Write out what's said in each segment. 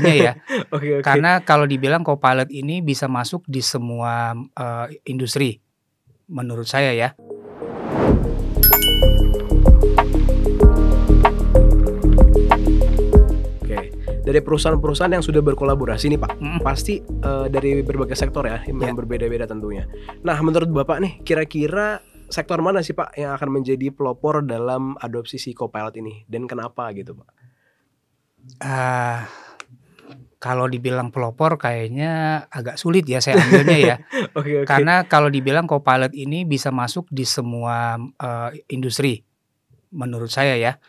jawabnya ya. Oke. Karena kalau dibilang Copilot ini bisa masuk di semua industri, menurut saya ya. Oke, dari perusahaan-perusahaan yang sudah berkolaborasi nih Pak, Mm-mm. pasti dari berbagai sektor ya, yang berbeda-beda tentunya. Nah, menurut Bapak nih, kira-kira sektor mana sih Pak yang akan menjadi pelopor dalam adopsi si Copilot ini dan kenapa gitu Pak? Ah, kalau dibilang pelopor kayaknya agak sulit ya saya ambilnya ya. Oke. Karena kalau dibilang Copilot ini bisa masuk di semua industri, menurut saya ya.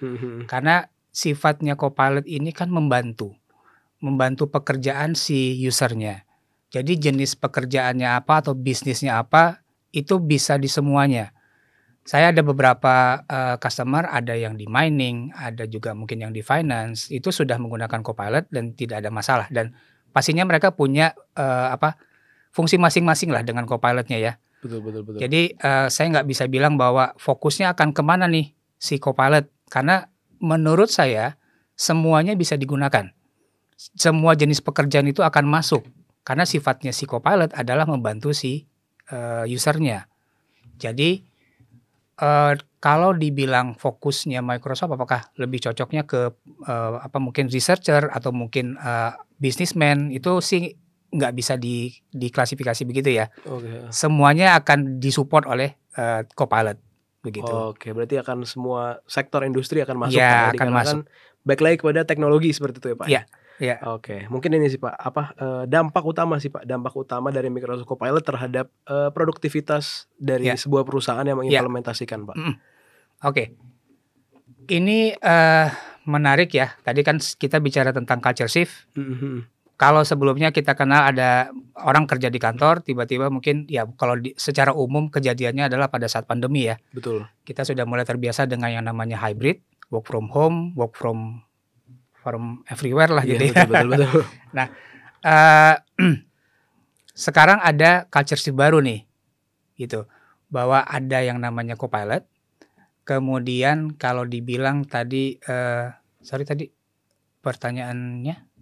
Karena sifatnya Copilot ini kan membantu pekerjaan si usernya. Jadi jenis pekerjaannya apa atau bisnisnya apa itu bisa di semuanya. Saya ada beberapa customer, ada yang di mining, ada juga mungkin yang di finance, itu sudah menggunakan Copilot dan tidak ada masalah. Dan pastinya mereka punya fungsi masing-masing lah dengan Copilotnya ya. Betul. Jadi saya nggak bisa bilang bahwa fokusnya akan kemana nih si Copilot. Karena menurut saya semuanya bisa digunakan. Semua jenis pekerjaan itu akan masuk. Karena sifatnya si Copilot adalah membantu si usernya. Jadi kalau dibilang fokusnya Microsoft, apakah lebih cocoknya ke mungkin researcher atau mungkin businessman, itu sih nggak bisa diklasifikasi begitu ya. Oke. Semuanya akan disupport oleh Copilot begitu. Oke, berarti akan semua sektor industri akan masuk Ya, Pak, akan masuk. Baik lagi kepada teknologi seperti itu ya Pak. Iya. Oke, mungkin ini sih Pak, dampak utama dari Microsoft Copilot terhadap produktivitas dari sebuah perusahaan yang mengimplementasikan Pak. Oke. Ini menarik ya. Tadi kan kita bicara tentang culture shift. Kalau sebelumnya kita kenal ada orang kerja di kantor, tiba-tiba mungkin ya kalau secara umum kejadiannya adalah pada saat pandemi ya. Betul. Kita sudah mulai terbiasa dengan yang namanya hybrid, work from home, work from everywhere lah gitu ya. Betul. Nah, sekarang ada culture shift baru nih, gitu. Bahwa ada yang namanya Copilot. Kemudian kalau dibilang tadi, tadi pertanyaannya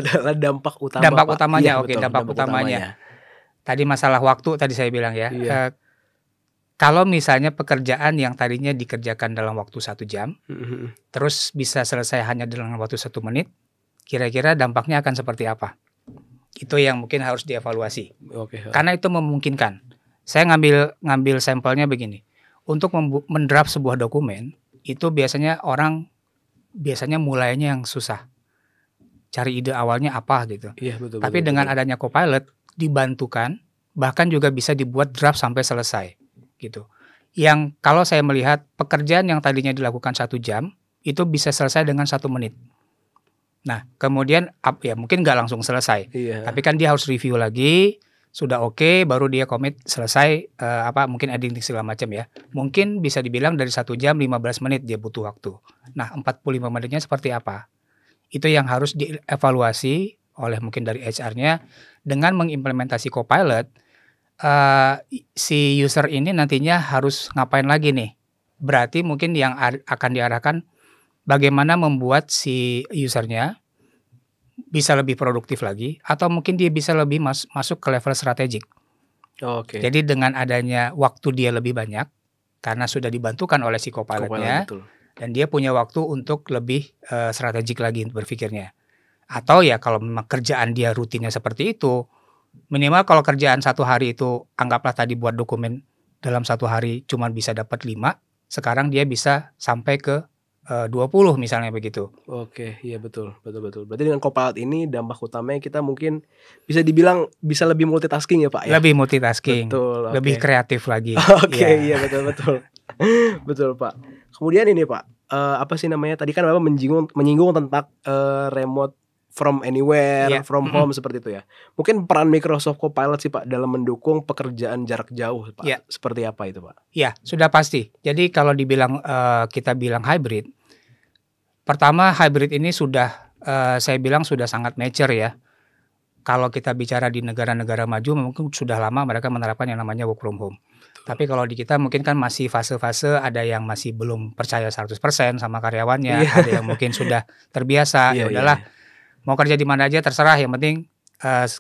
adalah dampak utama. Dampak Pak. utamanya, Iya, oke, betul, dampak utamanya. Tadi masalah waktu tadi saya bilang ya. Iya. Kalau misalnya pekerjaan yang tadinya dikerjakan dalam waktu 1 jam, terus bisa selesai hanya dalam waktu 1 menit, kira-kira dampaknya akan seperti apa? Itu yang mungkin harus dievaluasi. Oke. Karena itu memungkinkan. Saya ngambil sampelnya begini. Untuk mendraft sebuah dokumen, itu biasanya mulainya yang susah. Cari ide awalnya apa gitu. Iya, betul. Tapi dengan adanya Copilot, dibantukan, bahkan juga bisa dibuat draft sampai selesai. Gitu. Yang kalau saya melihat pekerjaan yang tadinya dilakukan 1 jam itu bisa selesai dengan 1 menit. Nah, kemudian ya mungkin nggak langsung selesai, tapi kan dia harus review lagi, sudah oke, baru dia komit selesai, mungkin editing segala macam ya. Mungkin bisa dibilang dari 1 jam 15 menit dia butuh waktu. Nah, 45 menitnya seperti apa? Itu yang harus dievaluasi oleh mungkin dari HR-nya dengan mengimplementasi Copilot. Si user ini nantinya harus ngapain lagi nih? Berarti mungkin yang akan diarahkan bagaimana membuat si usernya bisa lebih produktif lagi, atau mungkin dia bisa lebih masuk ke level strategik. Oke. Jadi dengan adanya waktu dia lebih banyak karena sudah dibantukan oleh si Copilot-nya, dan dia punya waktu untuk lebih strategik lagi berpikirnya. Atau ya kalau memang kerjaan dia rutinnya seperti itu, minimal kalau kerjaan 1 hari itu anggaplah tadi buat dokumen dalam 1 hari cuma bisa dapat 5, sekarang dia bisa sampai ke 20 misalnya begitu. Oke, iya betul. Berarti dengan Copilot ini dampak utamanya kita mungkin bisa dibilang bisa lebih multitasking ya Pak ya? Lebih multitasking, betul, lebih kreatif lagi. Oke, iya betul. Betul Pak. Kemudian ini Pak, tadi kan Bapak menyinggung tentang remote from anywhere, from home seperti itu ya. Mungkin peran Microsoft Copilot sih Pak dalam mendukung pekerjaan jarak jauh Pak. Seperti apa itu Pak? Ya, sudah pasti. Jadi kalau kita bilang hybrid, pertama hybrid ini sudah saya bilang sudah sangat mature ya. Kalau kita bicara di negara-negara maju mungkin sudah lama mereka menerapkan yang namanya work from home. Tapi kalau di kita mungkin kan masih fase-fase, ada yang masih belum percaya 100% sama karyawannya, ada yang mungkin sudah terbiasa, Mau kerja di mana aja terserah, yang penting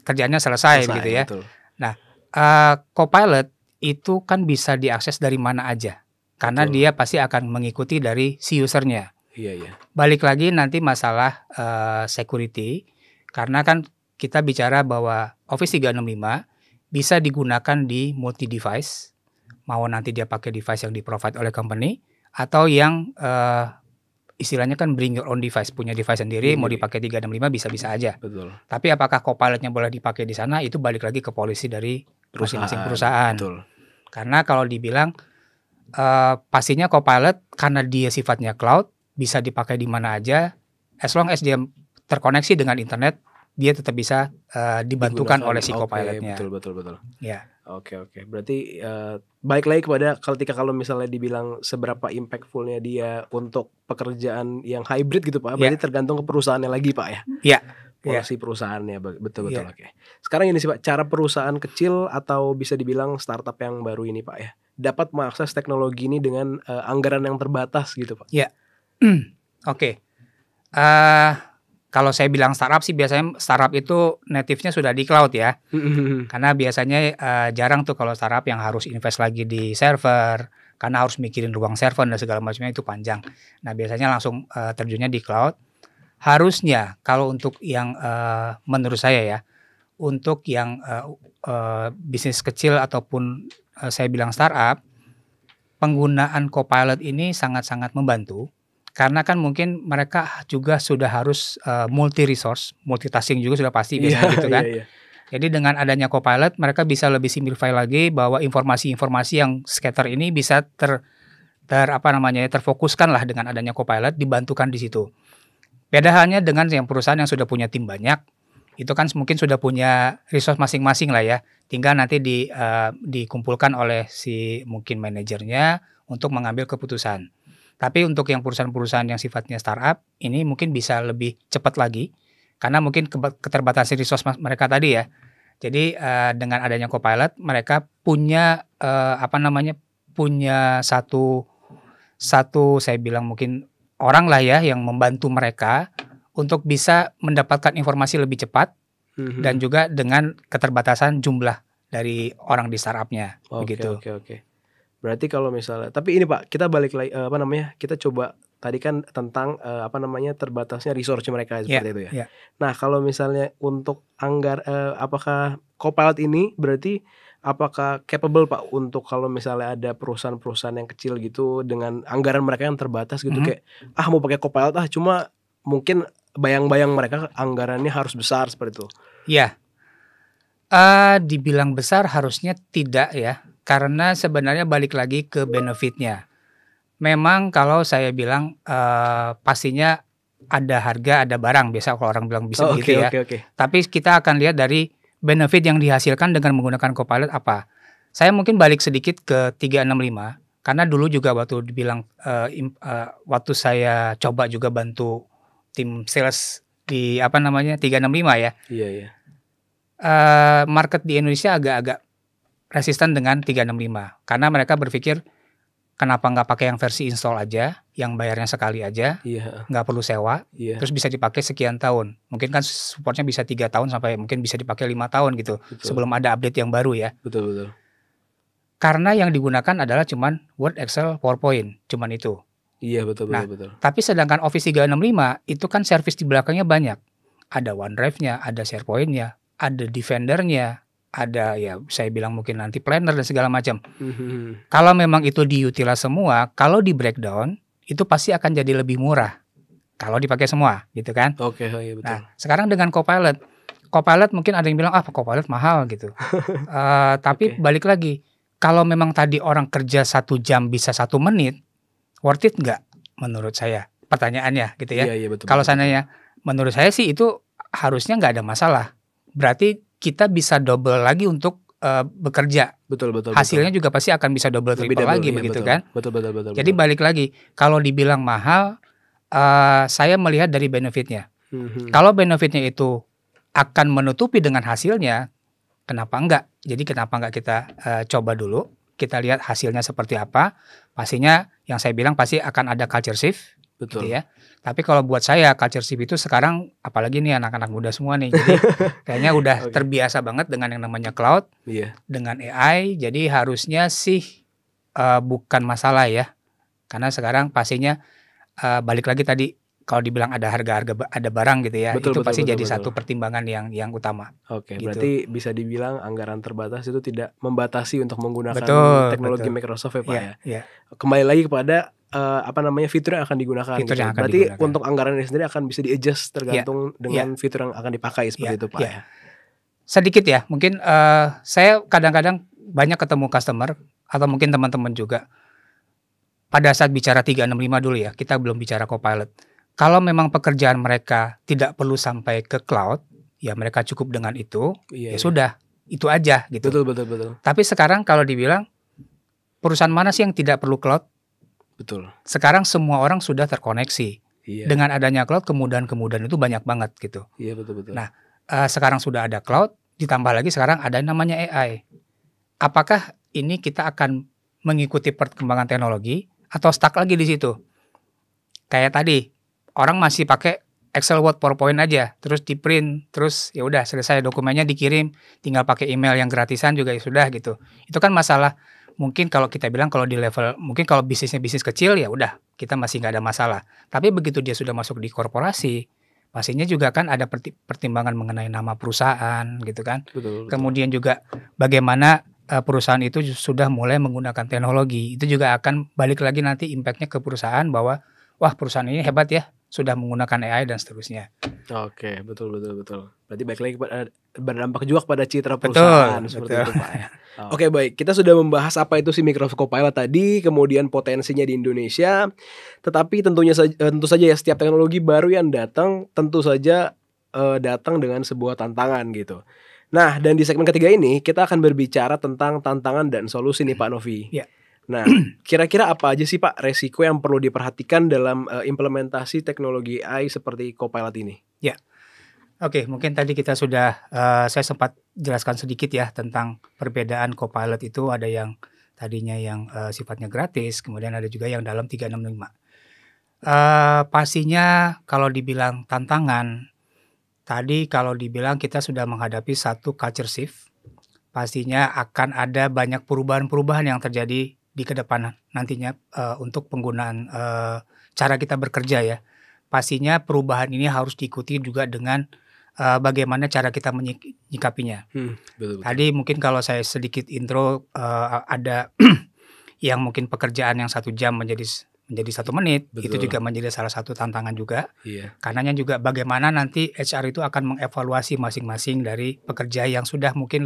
kerjaannya selesai gitu ya. Betul. Nah, Copilot itu kan bisa diakses dari mana aja. Karena Betul. dia pasti akan mengikuti dari si usernya. Iya. Balik lagi nanti masalah security, karena kan kita bicara bahwa Office 365 bisa digunakan di multi device, mau nanti dia pakai device yang di-provide oleh company atau yang istilahnya kan bring your own device, punya device sendiri, mau dipakai 365 bisa-bisa aja. Betul. Tapi apakah Copilot-nya boleh dipakai di sana, itu balik lagi ke policy dari masing-masing perusahaan. Betul. Karena kalau dibilang pastinya Copilot karena dia sifatnya cloud, bisa dipakai di mana aja, as long as dia terkoneksi dengan internet, dia tetap bisa dibantukan oleh si Copilot-nya. Betul. Ya. Oke. Berarti balik lagi kepada kalau misalnya dibilang seberapa impactfulnya dia untuk pekerjaan yang hybrid gitu Pak, berarti tergantung ke perusahaannya lagi Pak ya. Iya. Polisi perusahaannya betul. Iya. Oke. Sekarang ini sih Pak, cara perusahaan kecil atau bisa dibilang startup yang baru ini Pak ya, dapat mengakses teknologi ini dengan anggaran yang terbatas gitu Pak. Iya. Oke. Kalau saya bilang startup sih biasanya startup itu native-nya sudah di cloud ya. Karena biasanya jarang tuh kalau startup yang harus invest lagi di server, karena harus mikirin ruang server dan segala macamnya itu panjang. Nah, biasanya langsung terjunnya di cloud. Harusnya kalau untuk yang menurut saya ya, untuk yang bisnis kecil ataupun saya bilang startup, penggunaan Copilot ini sangat-sangat membantu. Karena kan mungkin mereka juga sudah harus multi resource, multitasking juga sudah pasti biasanya gitu kan. Iya. Jadi dengan adanya Copilot mereka bisa lebih simplify lagi bahwa informasi-informasi yang scatter ini bisa terfokuskan lah dengan adanya Copilot, dibantukan di situ. Beda halnya dengan yang perusahaan yang sudah punya tim banyak, itu kan mungkin sudah punya resource masing-masing lah ya. Tinggal nanti dikumpulkan oleh si mungkin manajernya untuk mengambil keputusan. Tapi untuk yang perusahaan-perusahaan yang sifatnya startup, ini mungkin bisa lebih cepat lagi. Karena mungkin keterbatasan resource mereka tadi ya. Jadi dengan adanya Copilot, mereka punya punya satu saya bilang mungkin orang lah ya yang membantu mereka untuk bisa mendapatkan informasi lebih cepat dan juga dengan keterbatasan jumlah dari orang di startupnya. Begitu. Oke. Berarti kalau misalnya, tapi ini Pak, kita balik lagi kita coba tadi kan tentang terbatasnya resource mereka seperti itu ya. Nah, kalau misalnya untuk apakah Copilot ini berarti apakah capable Pak untuk kalau misalnya ada perusahaan-perusahaan yang kecil gitu dengan anggaran mereka yang terbatas gitu kayak mau pakai Copilot cuma mungkin bayang-bayang mereka anggarannya harus besar seperti itu. Iya. Dibilang besar harusnya tidak ya. Karena sebenarnya balik lagi ke benefitnya. Memang kalau saya bilang pastinya ada harga, ada barang. Biasa kalau orang bilang bisa begitu ya. Tapi kita akan lihat dari benefit yang dihasilkan dengan menggunakan Copilot apa. Saya mungkin balik sedikit ke 365. Karena dulu juga waktu dibilang waktu saya coba juga bantu tim sales di 365 ya. Iya. Market di Indonesia agak-agak resisten dengan 365 karena mereka berpikir kenapa nggak pakai yang versi install aja, yang bayarnya sekali aja, nggak perlu sewa, terus bisa dipakai sekian tahun. Mungkin kan supportnya bisa 3 tahun sampai mungkin bisa dipakai 5 tahun gitu. Betul. Sebelum ada update yang baru ya. Betul. Karena yang digunakan adalah cuman Word, Excel, PowerPoint, cuman itu. Iya betul. Tapi sedangkan Office 365 itu kan service di belakangnya banyak. Ada OneDrive-nya, ada SharePoint-nya, ada Defender-nya, ada ya saya bilang mungkin nanti planner dan segala macam. Kalau memang itu diutilize semua, kalau di breakdown itu pasti akan jadi lebih murah kalau dipakai semua, gitu kan? Oke, iya betul. Nah, sekarang dengan Copilot mungkin ada yang bilang Copilot mahal gitu. Tapi balik lagi, kalau memang tadi orang kerja 1 jam bisa 1 menit, worth it nggak? Menurut saya pertanyaannya gitu ya. Iya, betul. Kalau seandainya menurut saya sih itu harusnya nggak ada masalah. Berarti kita bisa double lagi untuk bekerja. Betul. Hasilnya juga pasti akan bisa double triple lagi begitu kan? Betul. Jadi balik lagi, kalau dibilang mahal, saya melihat dari benefitnya. Kalau benefitnya itu akan menutupi dengan hasilnya, kenapa enggak? Jadi kenapa enggak kita coba dulu, kita lihat hasilnya seperti apa. Pastinya yang saya bilang pasti akan ada culture shift. Betul. gitu ya. Tapi kalau buat saya culture shift itu sekarang apalagi nih anak-anak muda semua nih, jadi kayaknya udah Oke. terbiasa banget dengan yang namanya cloud, Iya. dengan AI, jadi harusnya sih bukan masalah ya. Karena sekarang pastinya balik lagi tadi kalau dibilang ada harga-harga ada barang gitu ya, Betul, itu betul, pasti betul, jadi betul. satu pertimbangan yang utama. Oke, Gitu. berarti bisa dibilang anggaran terbatas itu tidak membatasi untuk menggunakan Betul, teknologi betul. Microsoft ya Pak Iya, ya. iya. Kembali lagi kepada fitur yang akan digunakan Fitur gitu. yang akan Berarti digunakan. untuk anggaran ini sendiri akan bisa di-adjust tergantung dengan fitur yang akan dipakai seperti itu Pak Iya. ya. Sedikit ya, mungkin saya kadang-kadang banyak ketemu customer atau mungkin teman-teman juga. Pada saat bicara 365 dulu ya, kita belum bicara Copilot. Kalau memang pekerjaan mereka tidak perlu sampai ke cloud, ya mereka cukup dengan itu, Iya, ya iya. sudah, itu aja gitu. Betul, betul, betul. Tapi sekarang kalau dibilang perusahaan mana sih yang tidak perlu cloud? Betul. Sekarang semua orang sudah terkoneksi. Iya. Dengan adanya cloud, kemudahan-kemudahan itu banyak banget gitu. Iya, betul, betul. Nah, sekarang sudah ada cloud, ditambah lagi sekarang ada namanya AI. Apakah ini kita akan mengikuti perkembangan teknologi atau stuck lagi di situ? Kayak tadi, orang masih pakai Excel, Word, PowerPoint aja, terus di print, terus ya udah selesai dokumennya dikirim, tinggal pakai email yang gratisan juga ya sudah gitu. Itu kan masalah. Mungkin kalau kita bilang kalau di level, mungkin kalau bisnisnya bisnis kecil ya udah kita masih nggak ada masalah. Tapi begitu dia sudah masuk di korporasi, pastinya juga kan ada pertimbangan mengenai nama perusahaan gitu kan. Betul, betul. Kemudian juga bagaimana perusahaan itu sudah mulai menggunakan teknologi. Itu juga akan balik lagi nanti impactnya ke perusahaan bahwa wah perusahaan ini hebat ya, sudah menggunakan AI dan seterusnya. Oke, betul, betul, betul. Berarti balik lagi berdampak juga pada citra perusahaan seperti itu Pak ya. Oke, baik. Kita sudah membahas apa itu si Microsoft Copilot tadi, kemudian potensinya di Indonesia. Tetapi tentu saja ya setiap teknologi baru yang datang tentu saja datang dengan sebuah tantangan gitu. Nah, dan di segmen ketiga ini kita akan berbicara tentang tantangan dan solusi nih Pak Novi. Ya. Nah, kira-kira apa aja sih Pak resiko yang perlu diperhatikan dalam implementasi teknologi AI seperti Copilot ini? Ya. Oke, mungkin tadi kita sudah saya sempat jelaskan sedikit ya tentang perbedaan Copilot itu ada yang tadinya yang sifatnya gratis, kemudian ada juga yang dalam 365. Pastinya kalau dibilang tantangan, tadi kalau dibilang kita sudah menghadapi satu culture shift, pastinya akan ada banyak perubahan-perubahan yang terjadi di ke depan nantinya untuk penggunaan cara kita bekerja ya. Pastinya perubahan ini harus diikuti juga dengan bagaimana cara kita menyikapinya. Betul. Tadi mungkin kalau saya sedikit intro ada yang mungkin pekerjaan yang 1 jam menjadi 1 menit. Betul. Itu juga menjadi salah satu tantangan juga. Iya. Karenanya juga bagaimana nanti HR itu akan mengevaluasi masing-masing dari pekerja yang sudah mungkin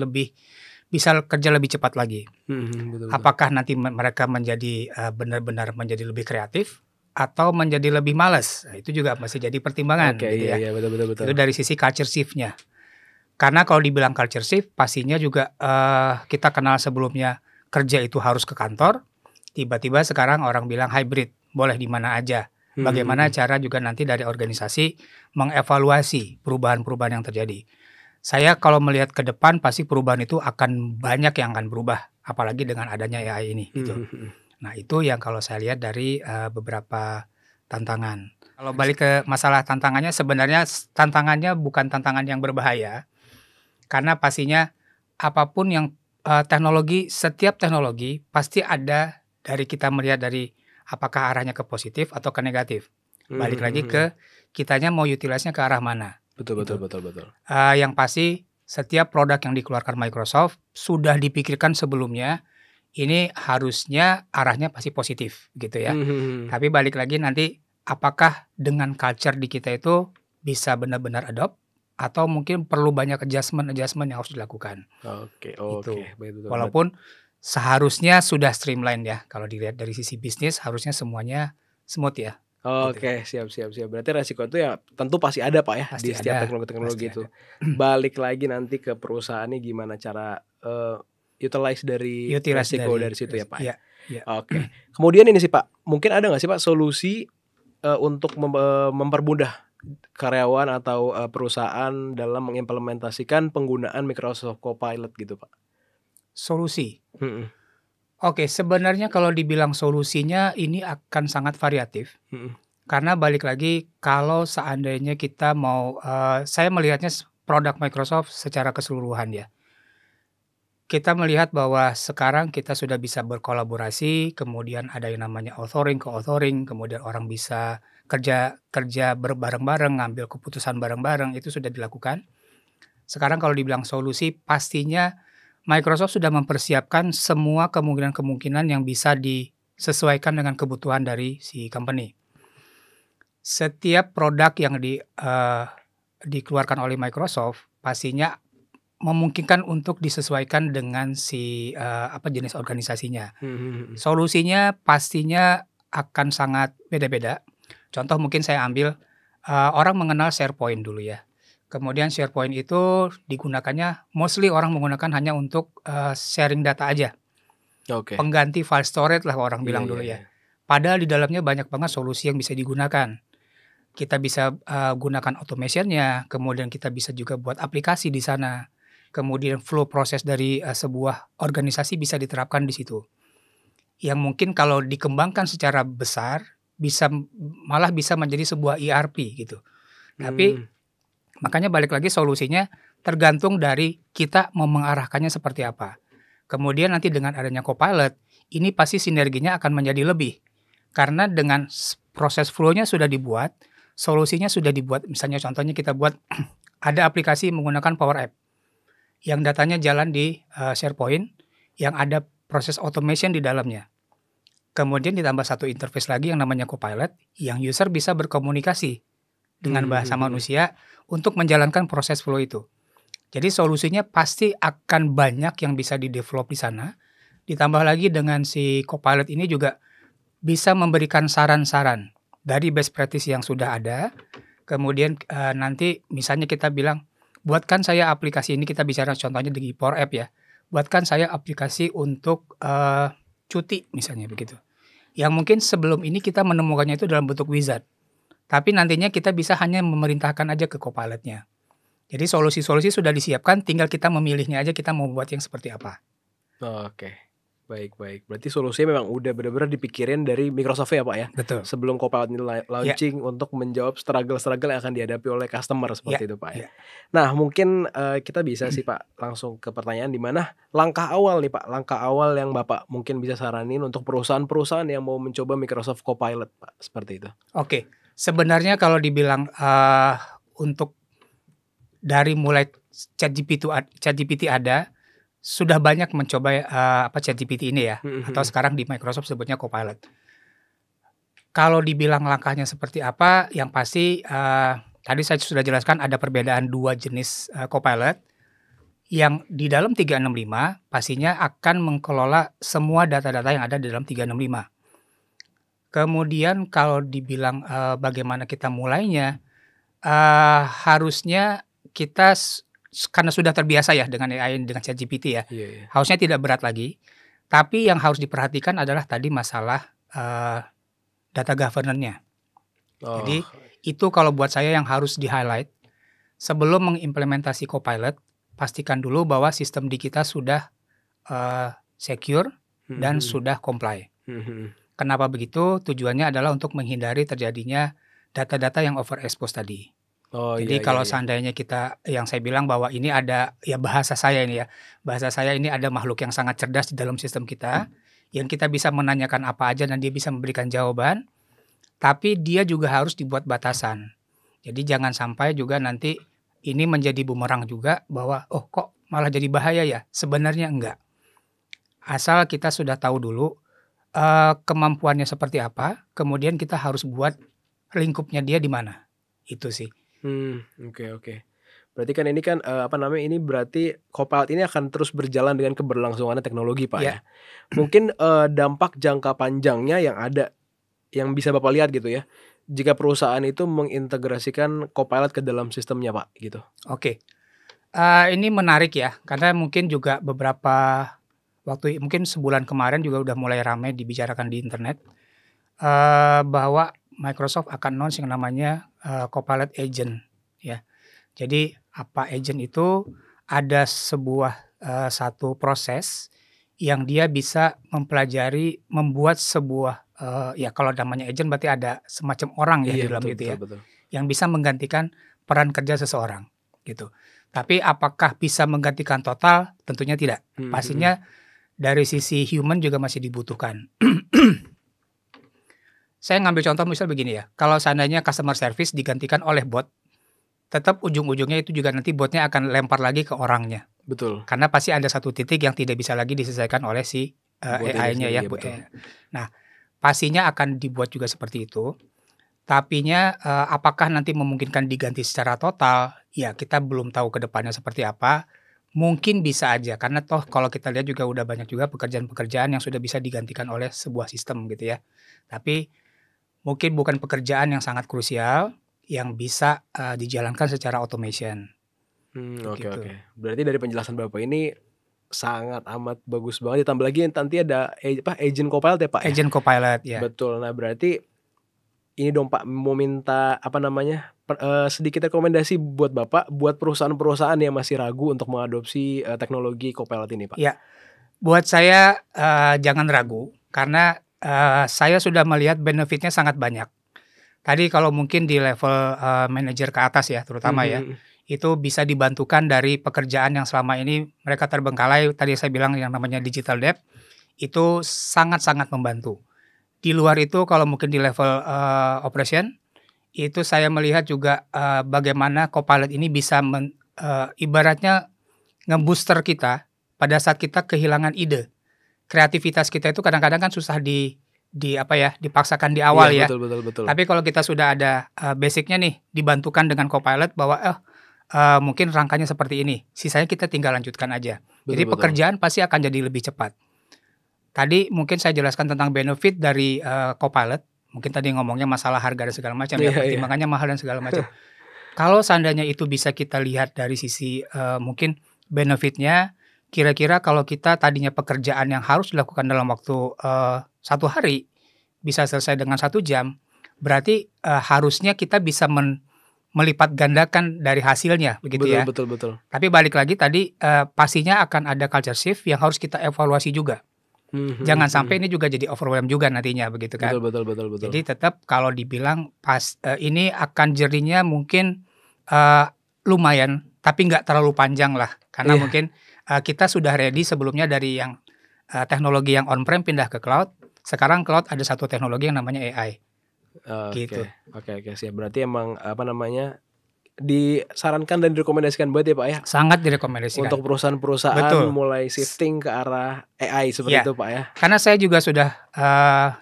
bisa kerja lebih cepat lagi. Betul. Apakah nanti mereka menjadi benar-benar menjadi lebih kreatif atau menjadi lebih malas? Nah, itu juga masih jadi pertimbangan. Oke, gitu iya, betul. Itu dari sisi culture shift-nya. Karena kalau dibilang culture shift, pastinya juga kita kenal sebelumnya kerja itu harus ke kantor. Tiba-tiba sekarang orang bilang hybrid, boleh di mana aja. Bagaimana cara juga nanti dari organisasi mengevaluasi perubahan-perubahan yang terjadi. Saya kalau melihat ke depan pasti perubahan itu akan banyak yang akan berubah, apalagi dengan adanya AI ini gitu. Nah, itu yang kalau saya lihat dari beberapa tantangan. Kalau balik ke masalah tantangannya, sebenarnya tantangannya bukan tantangan yang berbahaya. Karena pastinya apapun yang setiap teknologi pasti ada dari kita melihat dari apakah arahnya ke positif atau ke negatif. Balik lagi ke kitanya mau utilize-nya ke arah mana. Betul. Yang pasti setiap produk yang dikeluarkan Microsoft sudah dipikirkan sebelumnya. Ini harusnya arahnya pasti positif gitu ya. Tapi balik lagi nanti apakah dengan culture di kita itu bisa benar-benar adopt atau mungkin perlu banyak adjustment yang harus dilakukan. Oke. Betul. Walaupun seharusnya sudah streamline ya. Kalau dilihat dari sisi bisnis harusnya semuanya smooth ya. Oke, siap. Berarti resiko itu ya tentu pasti ada Pak ya Pasti di setiap ada, teknologi itu. ada. Balik lagi nanti ke perusahaannya gimana cara utilize dari resiko dari situ ya Pak. Ya. Oke. Kemudian ini sih Pak, mungkin ada nggak sih Pak solusi untuk mempermudah karyawan atau perusahaan dalam mengimplementasikan penggunaan Microsoft Copilot gitu Pak? Solusi. Oke, sebenarnya kalau dibilang solusinya ini akan sangat variatif. Karena balik lagi kalau seandainya kita mau, saya melihatnya produk Microsoft secara keseluruhan ya. Kita melihat bahwa sekarang kita sudah bisa berkolaborasi, kemudian ada yang namanya authoring, co-authoring, kemudian orang bisa kerja kerja bareng-bareng, ngambil keputusan bareng-bareng, itu sudah dilakukan. Sekarang kalau dibilang solusi, pastinya Microsoft sudah mempersiapkan semua kemungkinan-kemungkinan yang bisa disesuaikan dengan kebutuhan dari si company. Setiap produk yang dikeluarkan oleh Microsoft pastinya memungkinkan untuk disesuaikan dengan si, jenis organisasinya. Solusinya pastinya akan sangat beda-beda. Contoh mungkin saya ambil, orang mengenal SharePoint dulu ya. Kemudian SharePoint itu digunakannya mostly orang menggunakan hanya untuk, sharing data aja. Oke. Pengganti file storage lah orang Iya bilang iya dulu iya. ya. Padahal di dalamnya banyak banget solusi yang bisa digunakan. Kita bisa, gunakan automation-nya, kemudian kita bisa juga buat aplikasi di sana. Kemudian flow proses dari, sebuah organisasi bisa diterapkan di situ. Yang mungkin kalau dikembangkan secara besar, malah bisa menjadi sebuah ERP gitu. Tapi makanya balik lagi solusinya tergantung dari kita mau mengarahkannya seperti apa. Kemudian nanti dengan adanya Copilot, ini pasti sinerginya akan menjadi lebih. Karena dengan proses flow-nya sudah dibuat, solusinya sudah dibuat, misalnya contohnya kita buat ada aplikasi menggunakan Power App yang datanya jalan di SharePoint, yang ada proses automation di dalamnya. Kemudian ditambah satu interface lagi yang namanya Copilot, yang user bisa berkomunikasi dengan bahasa manusia untuk menjalankan proses flow itu. Jadi solusinya pasti akan banyak yang bisa di-develop di sana. Ditambah lagi dengan si Copilot ini juga bisa memberikan saran-saran dari best practice yang sudah ada. Kemudian nanti misalnya kita bilang, buatkan saya aplikasi ini, kita bicara contohnya di Power App ya. Buatkan saya aplikasi untuk cuti misalnya begitu. Yang mungkin sebelum ini kita menemukannya itu dalam bentuk wizard. Tapi nantinya kita bisa hanya memerintahkan aja ke Copilot-nya. Jadi solusi-solusi sudah disiapkan, tinggal kita memilihnya aja kita mau buat yang seperti apa. Oke. Baik. Berarti solusinya memang udah benar-benar dipikirin dari Microsoft ya Pak ya? Betul. Sebelum Copilot ini launching untuk menjawab struggle-struggle yang akan dihadapi oleh customer seperti itu Pak ya? Nah mungkin kita bisa sih Pak langsung ke pertanyaan di mana langkah awal nih Pak, langkah awal yang Bapak mungkin bisa saranin untuk perusahaan-perusahaan yang mau mencoba Microsoft Copilot Pak, seperti itu. Oke, sebenarnya kalau dibilang untuk dari mulai ChatGPT ada, sudah banyak mencoba ChatGPT ini ya, atau sekarang di Microsoft sebutnya Copilot. Kalau dibilang langkahnya seperti apa, yang pasti tadi saya sudah jelaskan ada perbedaan dua jenis Copilot. Yang di dalam 365 pastinya akan mengelola semua data-data yang ada di dalam 365. Kemudian kalau dibilang bagaimana kita mulainya, harusnya kita karena sudah terbiasa ya dengan AI, dengan ChatGPT ya, harusnya tidak berat lagi. Tapi yang harus diperhatikan adalah tadi masalah data governance-nya. Jadi itu kalau buat saya yang harus di-highlight. Sebelum mengimplementasi Copilot, pastikan dulu bahwa sistem di kita sudah secure dan sudah comply. Kenapa begitu? Tujuannya adalah untuk menghindari terjadinya data-data yang overexpose tadi. Jadi kalau seandainya kita, yang saya bilang bahwa ini ada, ya bahasa saya ini ada makhluk yang sangat cerdas di dalam sistem kita, yang kita bisa menanyakan apa aja dan dia bisa memberikan jawaban, tapi dia juga harus dibuat batasan. Jadi jangan sampai juga nanti ini menjadi bumerang juga bahwa kok malah jadi bahaya ya, sebenarnya enggak. Asal kita sudah tahu dulu kemampuannya seperti apa, kemudian kita harus buat lingkupnya dia di mana, itu sih. Oke. Berarti kan ini kan ini berarti Copilot ini akan terus berjalan dengan keberlangsungan teknologi Pak ya. Mungkin dampak jangka panjangnya yang ada, yang bisa Bapak lihat gitu ya, jika perusahaan itu mengintegrasikan Copilot ke dalam sistemnya Pak gitu. Oke. Ini menarik ya, karena mungkin juga beberapa waktu, mungkin sebulan kemarin juga udah mulai ramai dibicarakan di internet, bahwa Microsoft akan launch yang namanya Copilot Agent ya. Jadi apa agent itu? Ada satu proses yang dia bisa mempelajari, membuat sebuah ya kalau namanya agent berarti ada semacam orang ya di dalam betul, itu ya, betul. yang bisa menggantikan peran kerja seseorang gitu. Tapi apakah bisa menggantikan total? Tentunya tidak. Pastinya dari sisi human juga masih dibutuhkan. Saya ngambil contoh misal begini ya, kalau seandainya customer service digantikan oleh bot, tetap ujung-ujungnya itu juga nanti botnya akan lempar lagi ke orangnya. Betul. Karena pasti ada satu titik yang tidak bisa lagi diselesaikan oleh si AI-nya ya. Nah, pastinya akan dibuat juga seperti itu. Tapinya apakah nanti memungkinkan diganti secara total? Ya kita belum tahu ke depannya seperti apa. Mungkin bisa aja, karena toh kalau kita lihat juga udah banyak juga pekerjaan-pekerjaan yang sudah bisa digantikan oleh sebuah sistem gitu ya. Tapi mungkin bukan pekerjaan yang sangat krusial yang bisa dijalankan secara automation. Oke. Berarti dari penjelasan Bapak ini sangat amat bagus banget. Ditambah lagi nanti ada agent copilot ya Pak ya? Agent copilot ya. Betul. Nah berarti ini dong Pak, mau minta sedikit rekomendasi buat Bapak, buat perusahaan-perusahaan yang masih ragu untuk mengadopsi teknologi copilot ini Pak. Ya, buat saya jangan ragu, karena saya sudah melihat benefitnya sangat banyak. Tadi kalau mungkin di level manajer ke atas ya terutama ya, itu bisa dibantukan dari pekerjaan yang selama ini mereka terbengkalai. Tadi saya bilang yang namanya digital debt, itu sangat-sangat membantu. Di luar itu kalau mungkin di level operation, itu saya melihat juga bagaimana copilot ini bisa ibaratnya ngebooster kita pada saat kita kehilangan ide. Kreativitas kita itu kadang-kadang kan susah dipaksakan di awal ya. Betul. Tapi kalau kita sudah ada basicnya nih, dibantukan dengan copilot bahwa mungkin rangkanya seperti ini, sisanya kita tinggal lanjutkan aja. Jadi pekerjaan pasti akan jadi lebih cepat. Tadi mungkin saya jelaskan tentang benefit dari copilot. Mungkin tadi ngomongnya masalah harga dan segala macam ya, pertimbangannya mahal dan segala macam. Kalau seandainya itu bisa kita lihat dari sisi mungkin benefitnya, kira-kira kalau kita tadinya pekerjaan yang harus dilakukan dalam waktu 1 hari bisa selesai dengan 1 jam, berarti harusnya kita bisa melipat gandakan dari hasilnya begitu ya. Betul. Tapi balik lagi tadi pastinya akan ada culture shift yang harus kita evaluasi juga. Jangan sampai ini juga jadi overwhelm juga nantinya begitu kan. Betul. Jadi tetap kalau dibilang ini akan jerinya mungkin lumayan, tapi nggak terlalu panjang lah, karena mungkin kita sudah ready sebelumnya dari yang teknologi yang on-prem pindah ke cloud. Sekarang cloud ada satu teknologi yang namanya AI. Gitu. Oke, siap. Berarti emang disarankan dan direkomendasikan banget ya Pak ya? Sangat direkomendasikan. Untuk perusahaan-perusahaan mulai shifting ke arah AI seperti itu Pak ya? Karena saya juga sudah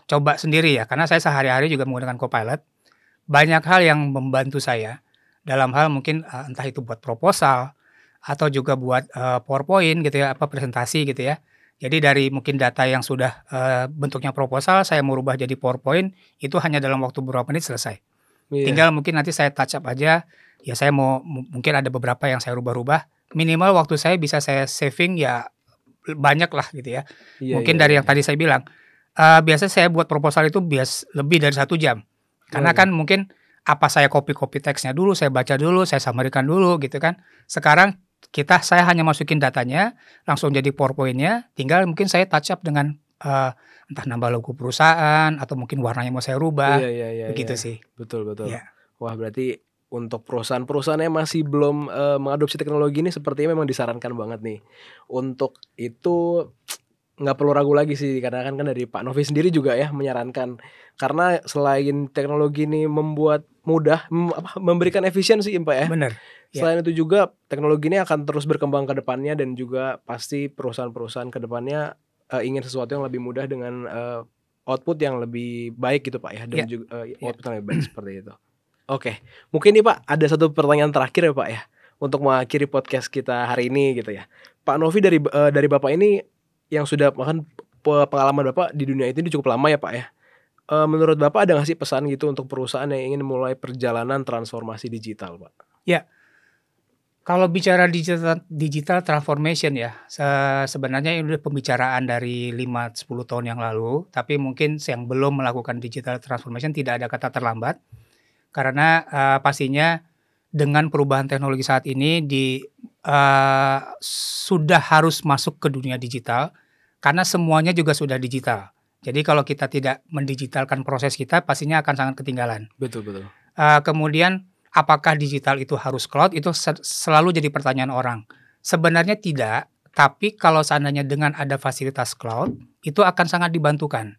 coba sendiri ya, karena saya sehari-hari juga menggunakan copilot. Banyak hal yang membantu saya dalam hal mungkin entah itu buat proposal atau juga buat PowerPoint gitu ya, presentasi gitu ya. Jadi dari mungkin data yang sudah bentuknya proposal, saya mau rubah jadi PowerPoint, itu hanya dalam waktu beberapa menit selesai. Tinggal mungkin nanti saya touch up aja. Ya saya mungkin ada beberapa yang saya rubah-rubah. Minimal waktu saya bisa saya saving ya banyak lah gitu ya. Mungkin dari yang tadi saya bilang, biasa saya buat proposal itu lebih dari 1 jam. Karena kan mungkin saya copy teksnya dulu, saya baca dulu, saya summary-kan dulu gitu kan. Sekarang saya hanya masukin datanya, langsung jadi PowerPoint-nya, tinggal mungkin saya touch up dengan entah nambah logo perusahaan atau mungkin warnanya mau saya rubah. Begitu sih. Betul. Ya. Wah, berarti untuk perusahaan-perusahaan yang masih belum mengadopsi teknologi ini sepertinya memang disarankan banget nih. Untuk itu nggak perlu ragu lagi sih, karena kan dari Pak Novi sendiri juga ya menyarankan, karena selain teknologi ini membuat mudah memberikan efisiensi Pak ya. Benar. Selain itu juga teknologi ini akan terus berkembang ke depannya, dan juga pasti perusahaan-perusahaan ke depannya ingin sesuatu yang lebih mudah dengan output yang lebih baik gitu Pak ya, dan juga output yang lebih baik seperti itu. Oke, mungkin nih Pak ada satu pertanyaan terakhir ya Pak ya, untuk mengakhiri podcast kita hari ini gitu ya. Pak Novi, dari Bapak ini yang sudah makan pengalaman Bapak di dunia itu cukup lama ya Pak ya. Menurut Bapak ada nggak sih pesan gitu untuk perusahaan yang ingin mulai perjalanan transformasi digital Pak? Ya, kalau bicara digital transformation ya, sebenarnya ini udah pembicaraan dari 5-10 tahun yang lalu. Tapi mungkin yang belum melakukan digital transformation tidak ada kata terlambat. Karena pastinya dengan perubahan teknologi saat ini sudah harus masuk ke dunia digital, karena semuanya juga sudah digital. Jadi kalau kita tidak mendigitalkan proses kita, pastinya akan sangat ketinggalan. Betul. Kemudian apakah digital itu harus cloud? Itu selalu jadi pertanyaan orang. Sebenarnya tidak, tapi kalau seandainya dengan ada fasilitas cloud, itu akan sangat dibantukan.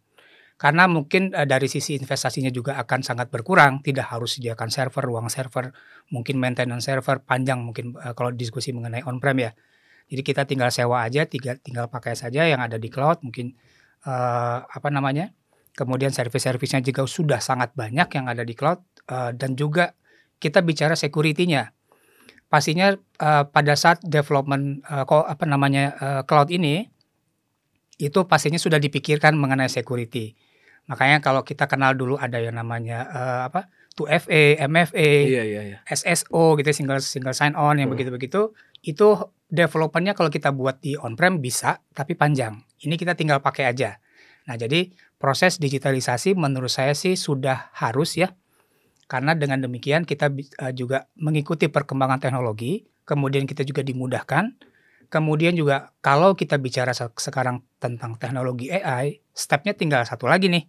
Karena mungkin dari sisi investasinya juga akan sangat berkurang, tidak harus sediakan server, ruang server, mungkin maintenance server panjang mungkin kalau diskusi mengenai on-prem ya. Jadi kita tinggal sewa aja, tinggal pakai saja yang ada di cloud, mungkin kemudian service-servicenya juga sudah sangat banyak yang ada di cloud, dan juga kita bicara security-nya. Pastinya pada saat development cloud ini, itu pastinya sudah dipikirkan mengenai security. Makanya kalau kita kenal dulu ada yang namanya 2FA, MFA, SSO gitu, single sign on yang begitu-begitu, itu developernya kalau kita buat di on-prem bisa, tapi panjang. Ini kita tinggal pakai aja. Nah, jadi proses digitalisasi menurut saya sih sudah harus ya. Karena dengan demikian kita juga mengikuti perkembangan teknologi, kemudian kita juga dimudahkan. Kemudian juga kalau kita bicara sekarang tentang teknologi AI, stepnya tinggal satu lagi nih.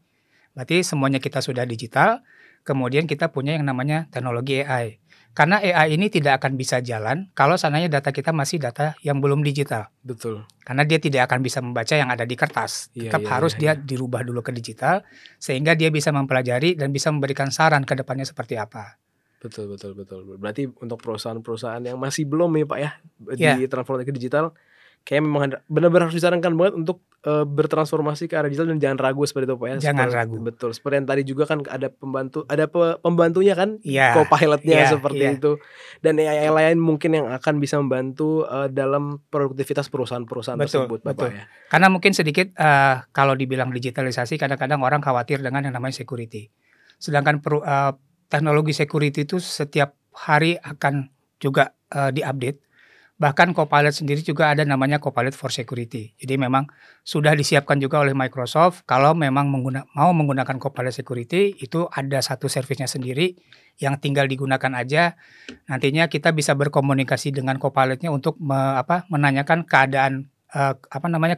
Berarti semuanya kita sudah digital, kemudian kita punya yang namanya teknologi AI. Karena AI ini tidak akan bisa jalan kalau seandainya data kita masih data yang belum digital. Betul. Karena dia tidak akan bisa membaca yang ada di kertas. Tetap harus dia dirubah dulu ke digital, sehingga dia bisa mempelajari dan bisa memberikan saran ke depannya seperti apa. Betul. Berarti untuk perusahaan-perusahaan yang masih belum ya Pak ya, di transformasi ke digital, kayak memang benar-benar harus disarankan banget untuk bertransformasi ke arah digital dan jangan ragu seperti itu Pak ya. Jangan ragu. Betul. Seperti yang tadi juga kan ada pembantunya kan, co-pilotnya seperti itu. Dan AI lain mungkin yang akan bisa membantu dalam produktivitas perusahaan-perusahaan tersebut Bapak ya. Karena mungkin sedikit kalau dibilang digitalisasi, kadang-kadang orang khawatir dengan yang namanya security. Sedangkan teknologi security itu setiap hari akan juga diupdate. Bahkan Copilot sendiri juga ada namanya Copilot for Security. Jadi memang sudah disiapkan juga oleh Microsoft. Kalau memang mau menggunakan Copilot Security, itu ada satu servisnya sendiri yang tinggal digunakan aja. Nantinya kita bisa berkomunikasi dengan Copilotnya untuk menanyakan keadaan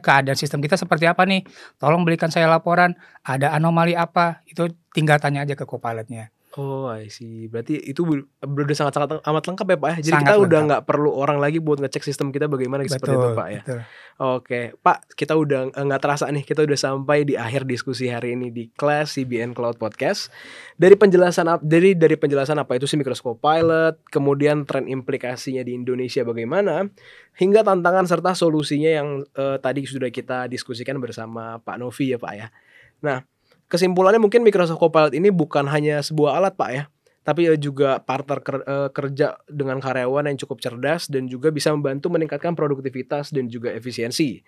keadaan sistem kita seperti apa nih. Tolong berikan saya laporan, ada anomali apa. Itu tinggal tanya aja ke Copilotnya. Oh, I see. Berarti itu udah sangat amat lengkap ya Pak ya. Jadi Sangat kita lengkap. udah nggak perlu orang lagi buat ngecek sistem kita bagaimana seperti itu Pak ya. Betul. Oke Pak, kita udah nggak terasa nih, kita udah sampai di akhir diskusi hari ini di kelas CBN Cloud Podcast. Dari penjelasan apa itu sih Microsoft Copilot, kemudian tren implikasinya di Indonesia bagaimana, hingga tantangan serta solusinya yang tadi sudah kita diskusikan bersama Pak Novi ya Pak ya. Nah, kesimpulannya mungkin Microsoft Copilot ini bukan hanya sebuah alat Pak ya, tapi juga partner kerja dengan karyawan yang cukup cerdas dan juga bisa membantu meningkatkan produktivitas dan juga efisiensi.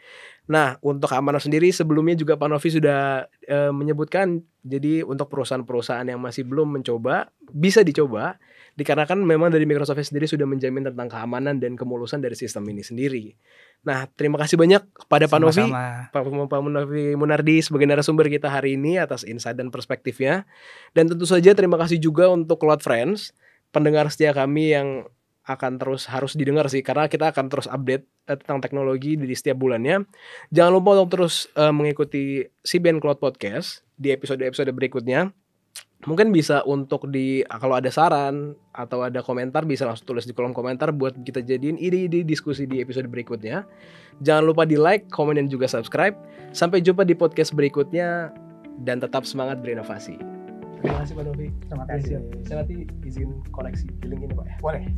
Nah, untuk keamanan sendiri sebelumnya juga Pak Novi sudah menyebutkan, jadi untuk perusahaan-perusahaan yang masih belum mencoba, bisa dicoba, dikarenakan memang dari Microsoft sendiri sudah menjamin tentang keamanan dan kemulusan dari sistem ini sendiri. Nah, terima kasih banyak kepada Pak Novi, Pak Novi Munardi sebagai narasumber kita hari ini atas insight dan perspektifnya. Dan tentu saja terima kasih juga untuk Cloud Friends, pendengar setia kami yang akan terus harus didengar sih, karena kita akan terus update tentang teknologi di setiap bulannya. Jangan lupa untuk terus mengikuti CBN Cloud Podcast di episode-episode berikutnya. Mungkin bisa untuk kalau ada saran atau ada komentar bisa langsung tulis di kolom komentar buat kita jadiin ide-ide diskusi di episode berikutnya. Jangan lupa di like, komen, dan juga subscribe. Sampai jumpa di podcast berikutnya dan tetap semangat berinovasi. Terima kasih Pak Novi. Terima kasih. Saya nanti izin koneksi di link ini Pak ya. Boleh.